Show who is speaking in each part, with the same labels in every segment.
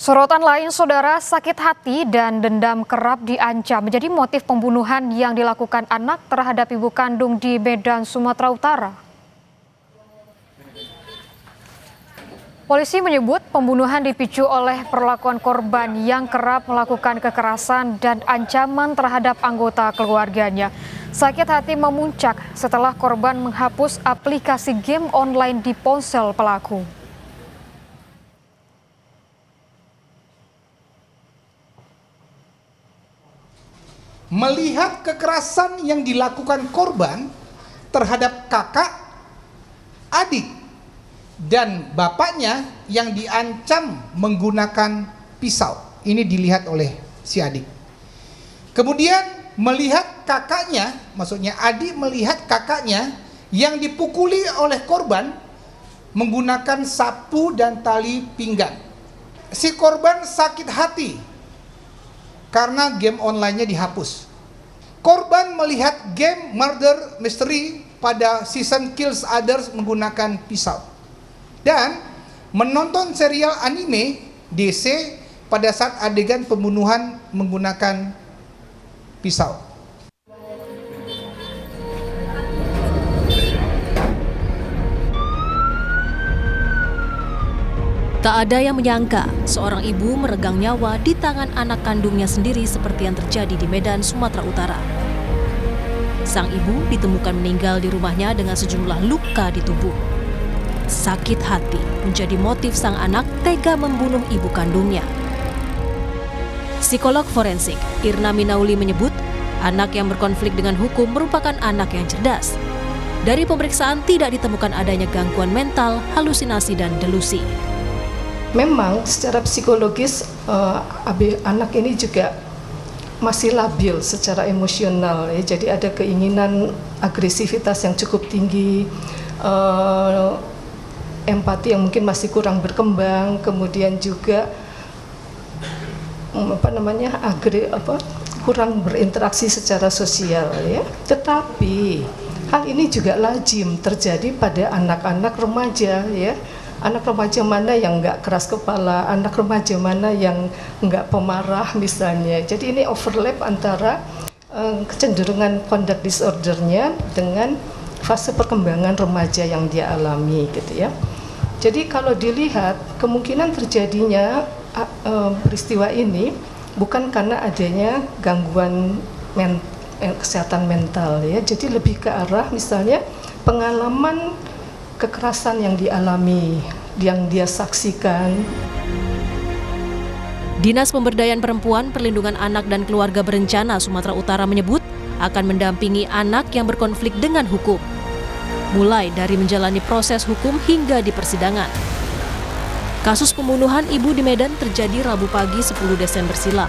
Speaker 1: Sorotan lain, saudara, sakit hati dan dendam kerap diancam menjadi motif pembunuhan yang dilakukan anak terhadap ibu kandung di Medan, Sumatera Utara. Polisi menyebut pembunuhan dipicu oleh perlakuan korban yang kerap melakukan kekerasan dan ancaman terhadap anggota keluarganya. Sakit hati memuncak setelah korban menghapus aplikasi game online di ponsel pelaku.
Speaker 2: Melihat kekerasan yang dilakukan korban terhadap kakak, adik, dan bapaknya yang diancam menggunakan pisau. Ini dilihat oleh si adik. Kemudian melihat kakaknya, maksudnya adik melihat kakaknya yang dipukuli oleh korban menggunakan sapu dan tali pinggang. Si korban sakit hati karena game online-nya dihapus. Korban melihat game Murder Mystery pada season Kills Others menggunakan pisau. Dan menonton serial anime DC pada saat adegan pembunuhan menggunakan pisau.
Speaker 3: Tak ada yang menyangka seorang ibu meregang nyawa di tangan anak kandungnya sendiri seperti yang terjadi di Medan, Sumatera Utara. Sang ibu ditemukan meninggal di rumahnya dengan sejumlah luka di tubuh. Sakit hati menjadi motif sang anak tega membunuh ibu kandungnya. Psikolog forensik Irna Minauli menyebut anak yang berkonflik dengan hukum merupakan anak yang cerdas. Dari pemeriksaan tidak ditemukan adanya gangguan mental, halusinasi, dan delusi.
Speaker 4: Memang secara psikologis anak ini juga masih labil secara emosional ya. Jadi ada keinginan agresivitas yang cukup tinggi, empati yang mungkin masih kurang berkembang, kemudian juga kurang berinteraksi secara sosial ya. Tetapi hal ini juga lazim terjadi pada anak-anak remaja ya. Anak remaja mana yang nggak keras kepala, anak remaja mana yang nggak pemarah misalnya. Jadi ini overlap antara kecenderungan conduct disordernya dengan fase perkembangan remaja yang dia alami gitu ya. Jadi kalau dilihat kemungkinan terjadinya peristiwa ini bukan karena adanya gangguan kesehatan mental ya. Jadi lebih ke arah misalnya pengalaman kekerasan yang dialami, yang dia saksikan.
Speaker 3: Dinas Pemberdayaan Perempuan, Perlindungan Anak dan Keluarga Berencana Sumatera Utara menyebut akan mendampingi anak yang berkonflik dengan hukum, mulai dari menjalani proses hukum hingga di persidangan. Kasus pembunuhan ibu di Medan terjadi Rabu pagi 10 Desember silam.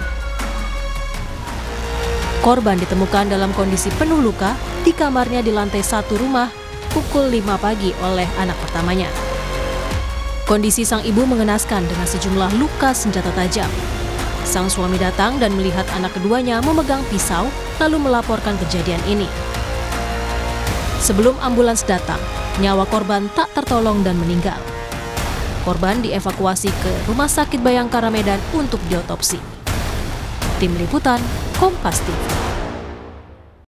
Speaker 3: Korban ditemukan dalam kondisi penuh luka di kamarnya di lantai 1 rumah pukul 5 pagi oleh anak pertamanya. Kondisi sang ibu mengenaskan dengan sejumlah luka senjata tajam. Sang suami datang dan melihat anak keduanya memegang pisau, lalu melaporkan kejadian ini. Sebelum ambulans datang, nyawa korban tak tertolong dan meninggal. Korban dievakuasi ke Rumah Sakit Bayangkara Medan untuk diotopsi. Tim Liputan, Kompas TV.